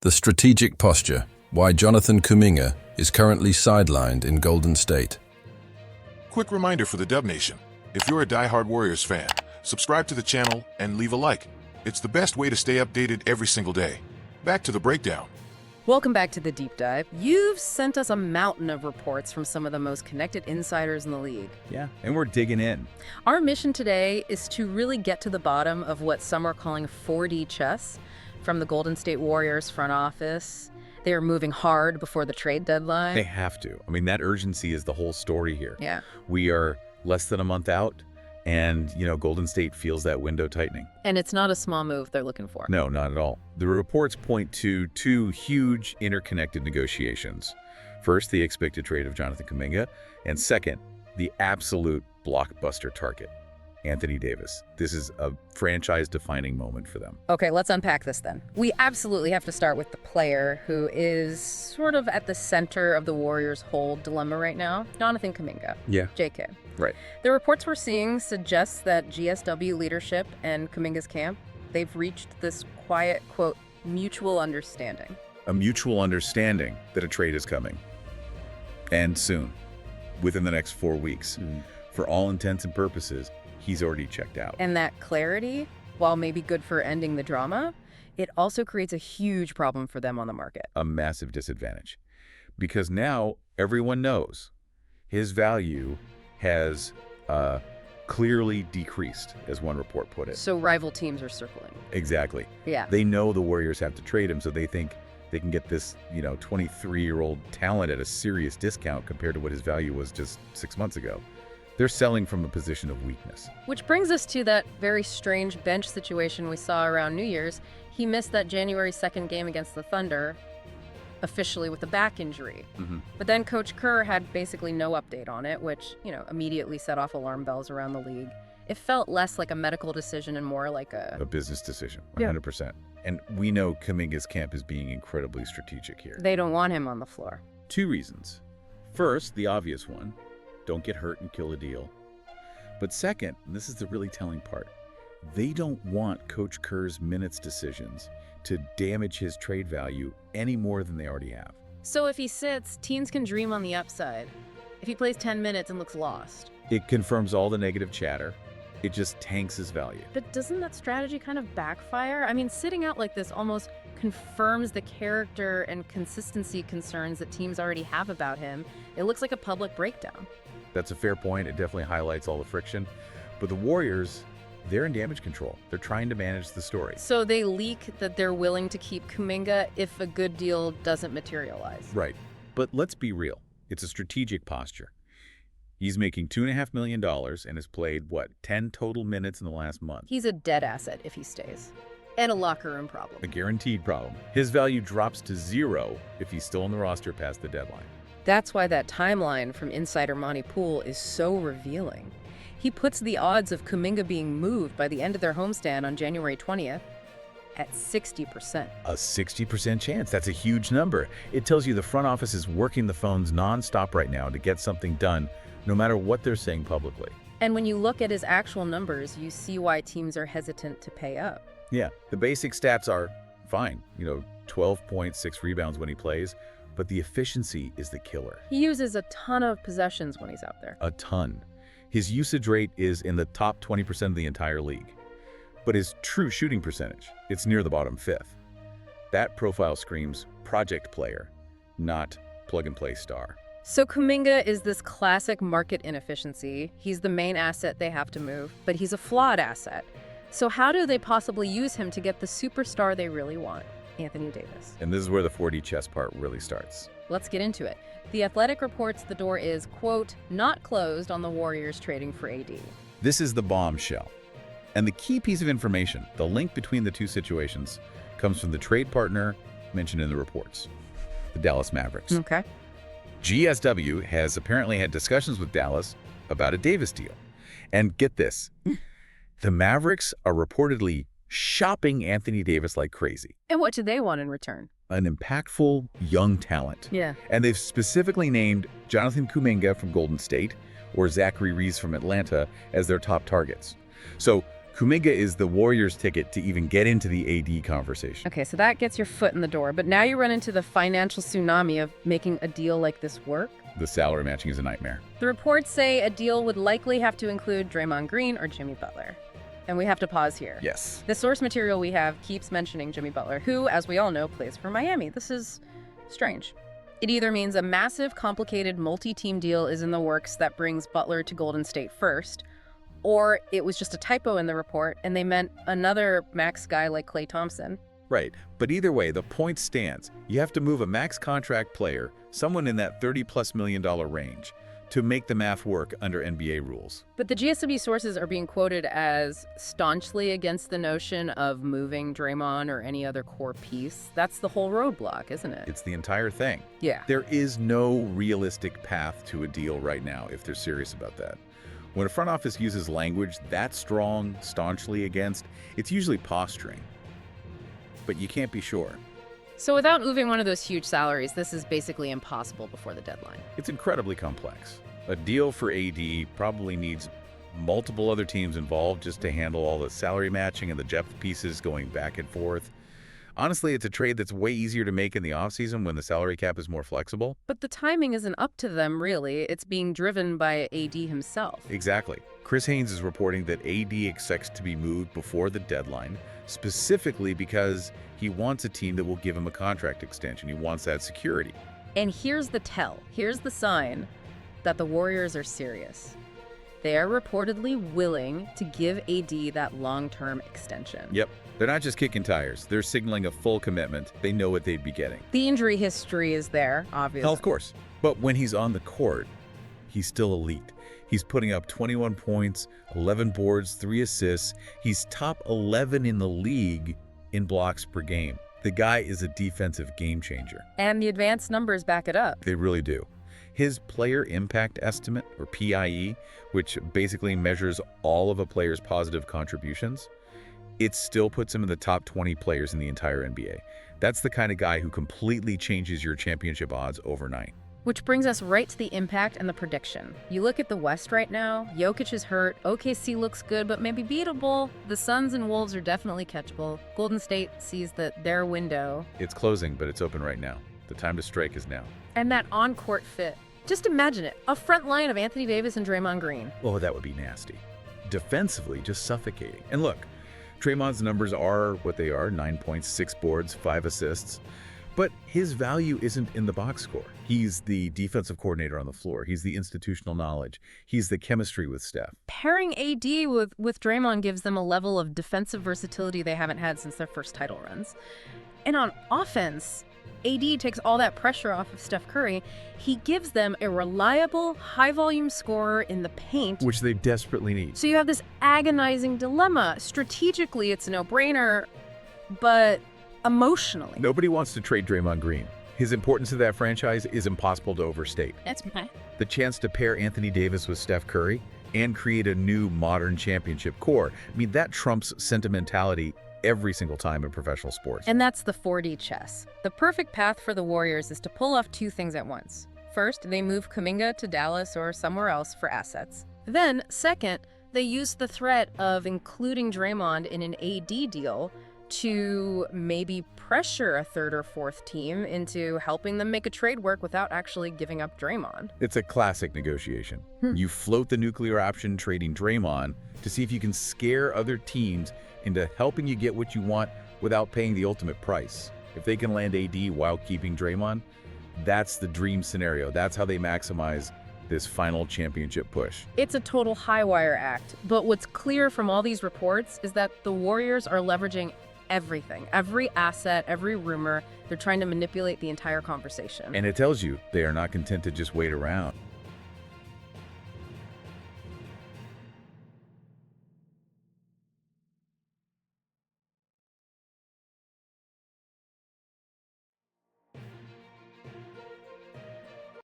The strategic posture, why Jonathan Kuminga is currently sidelined in Golden State. Quick reminder for the Dub Nation. If you're a diehard Warriors fan, subscribe to the channel and leave a like. It's the best way to stay updated every single day. Back to the breakdown. Welcome back to the Deep Dive. You've sent us a mountain of reports from some of the most connected insiders in the league. Yeah, and we're digging in. Our mission today is to really get to the bottom of what some are calling 4D chess from the Golden State Warriors front office. They are moving hard before the trade deadline. They have to. I mean, that urgency is the whole story here. Yeah. We are less than a month out, and, Golden State feels that window tightening. And it's not a small move they're looking for. No, not at all. The reports point to two huge interconnected negotiations. First, the expected trade of Jonathan Kuminga, and second, the absolute blockbuster target, Anthony Davis. This is a franchise-defining moment for them. Okay, let's unpack this then. We absolutely have to start with the player who is sort of at the center of the Warriors' whole dilemma right now, Jonathan Kuminga. Yeah. JK. Right. The reports we're seeing suggest that GSW leadership and Kuminga's camp, they've reached this quiet, quote, mutual understanding. A mutual understanding that a trade is coming. And soon, within the next 4 weeks. For all intents and purposes, he's already checked out. And that clarity, while maybe good for ending the drama, it also creates a huge problem for them on the market. A massive disadvantage. Because now everyone knows his value has clearly decreased, as one report put it. So rival teams are circling. Exactly. Yeah. They know the Warriors have to trade him, so they think they can get this, 23-year-old talent at a serious discount compared to what his value was just 6 months ago. They're selling from a position of weakness. Which brings us to that very strange bench situation we saw around New Year's. He missed that January 2nd game against the Thunder, officially with a back injury. But then Coach Kerr had basically no update on it, which, immediately set off alarm bells around the league. It felt less like a medical decision and more like a business decision, 100%. And we know Kuminga's camp is being incredibly strategic here. They don't want him on the floor. 2 reasons. First, the obvious one. Don't get hurt and kill a deal. But second, and this is the really telling part, they don't want Coach Kerr's minutes decisions to damage his trade value any more than they already have. So if he sits, teams can dream on the upside. If he plays 10 minutes and looks lost. It confirms all the negative chatter. It just tanks his value. But doesn't that strategy kind of backfire? I mean, sitting out like this almost confirms the character and consistency concerns that teams already have about him. It looks like a public breakdown. That's a fair point. It definitely highlights all the friction. But the Warriors, they're in damage control. They're trying to manage the story. So they leak that they're willing to keep Kuminga if a good deal doesn't materialize. Right. But let's be real. It's a strategic posture. He's making $2.5 million and has played, 10 total minutes in the last month. He's a dead asset if he stays. And a locker room problem. A guaranteed problem. His value drops to 0 if he's still on the roster past the deadline. That's why that timeline from insider Monty Poole is so revealing. He puts the odds of Kuminga being moved by the end of their homestand on January 20th at 60%. A 60% chance. That's a huge number. It tells you the front office is working the phones nonstop right now to get something done, no matter what they're saying publicly. And when you look at his actual numbers, you see why teams are hesitant to pay up. Yeah, the basic stats are fine. 12.6 rebounds when he plays. But the efficiency is the killer. He uses a ton of possessions when he's out there. A ton. His usage rate is in the top 20% of the entire league. But his true shooting percentage, it's near the bottom 5th. That profile screams project player, not plug-and-play star. So Kuminga is this classic market inefficiency. He's the main asset they have to move, but he's a flawed asset. So how do they possibly use him to get the superstar they really want? Anthony Davis. And this is where the 4D chess part really starts. Let's get into it. The Athletic reports the door is, quote, not closed on the Warriors trading for AD. This is the bombshell. And the key piece of information, the link between the two situations, comes from the trade partner mentioned in the reports, the Dallas Mavericks. Okay. GSW has apparently had discussions with Dallas about a Davis deal. And get this, the Mavericks are reportedly shopping Anthony Davis like crazy. And what do they want in return? An impactful young talent. Yeah. And they've specifically named Jonathan Kuminga from Golden State or Zachary Reeves from Atlanta as their top targets. So Kuminga is the Warriors' ticket to even get into the AD conversation. Okay, so that gets your foot in the door, but now you run into the financial tsunami of making a deal like this work. The salary matching is a nightmare. The reports say a deal would likely have to include Draymond Green or Jimmy Butler. And we have to pause here. Yes. The source material we have keeps mentioning Jimmy Butler, who, as we all know, plays for Miami. This is strange. It either means a massive, complicated multi-team deal is in the works that brings Butler to Golden State first, or it was just a typo in the report and they meant another max guy like Klay Thompson. Right, but either way, the point stands. You have to move a max contract player, someone in that $30+ million range, to make the math work under NBA rules. But the GSW sources are being quoted as staunchly against the notion of moving Draymond or any other core piece. That's the whole roadblock, isn't it? It's the entire thing. Yeah. There is no realistic path to a deal right now if they're serious about that. When a front office uses language that strong, staunchly against, it's usually posturing. But you can't be sure. So without moving one of those huge salaries, this is basically impossible before the deadline. It's incredibly complex. A deal for AD probably needs multiple other teams involved just to handle all the salary matching and the depth pieces going back and forth. Honestly, it's a trade that's way easier to make in the offseason when the salary cap is more flexible. But the timing isn't up to them, really. It's being driven by AD himself. Exactly. Chris Haynes is reporting that AD expects to be moved before the deadline, specifically because he wants a team that will give him a contract extension. He wants that security. And here's the tell. Here's the sign that the Warriors are serious. They are reportedly willing to give AD that long-term extension. Yep. They're not just kicking tires. They're signaling a full commitment. They know what they'd be getting. The injury history is there, obviously. Of course. But when he's on the court, he's still elite. He's putting up 21 points, 11 boards, 3 assists. He's top 11 in the league in blocks per game. The guy is a defensive game changer. And the advanced numbers back it up. They really do. His player impact estimate, or PIE, which basically measures all of a player's positive contributions, it still puts him in the top 20 players in the entire NBA. That's the kind of guy who completely changes your championship odds overnight. Which brings us right to the impact and the prediction. You look at the West right now, Jokic is hurt, OKC looks good, but maybe beatable. The Suns and Wolves are definitely catchable. Golden State sees that their window. It's closing, but it's open right now. The time to strike is now. And that on-court fit. Just imagine it, a front line of Anthony Davis and Draymond Green. Oh, that would be nasty. Defensively, just suffocating. And look, Draymond's numbers are what they are, 9 points, 6 boards, 5 assists. But his value isn't in the box score. He's the defensive coordinator on the floor. He's the institutional knowledge. He's the chemistry with Steph. Pairing AD with Draymond gives them a level of defensive versatility they haven't had since their first title runs. And on offense, AD takes all that pressure off of Steph Curry. He gives them a reliable, high-volume scorer in the paint, Which they desperately need. so you have this agonizing dilemma. Strategically, it's a no-brainer, but emotionally. Nobody wants to trade Draymond Green. His importance to that franchise is impossible to overstate. That's my... The chance to pair Anthony Davis with Steph Curry and create a new modern championship core, I mean, that trumps sentimentality every single time in professional sports. And that's the 4D chess. The perfect path for the Warriors is to pull off 2 things at once. First, they move Kuminga to Dallas or somewhere else for assets. Then, second, they use the threat of including Draymond in an AD deal to maybe pressure a 3rd or 4th team into helping them make a trade work without actually giving up Draymond. It's a classic negotiation. You float the nuclear option trading Draymond to see if you can scare other teams into helping you get what you want without paying the ultimate price. If they can land AD while keeping Draymond, that's the dream scenario. That's how they maximize this final championship push. It's a total high-wire act, but what's clear from all these reports is that the Warriors are leveraging everything, every asset, every rumor. They're trying to manipulate the entire conversation. And it tells you they are not content to just wait around.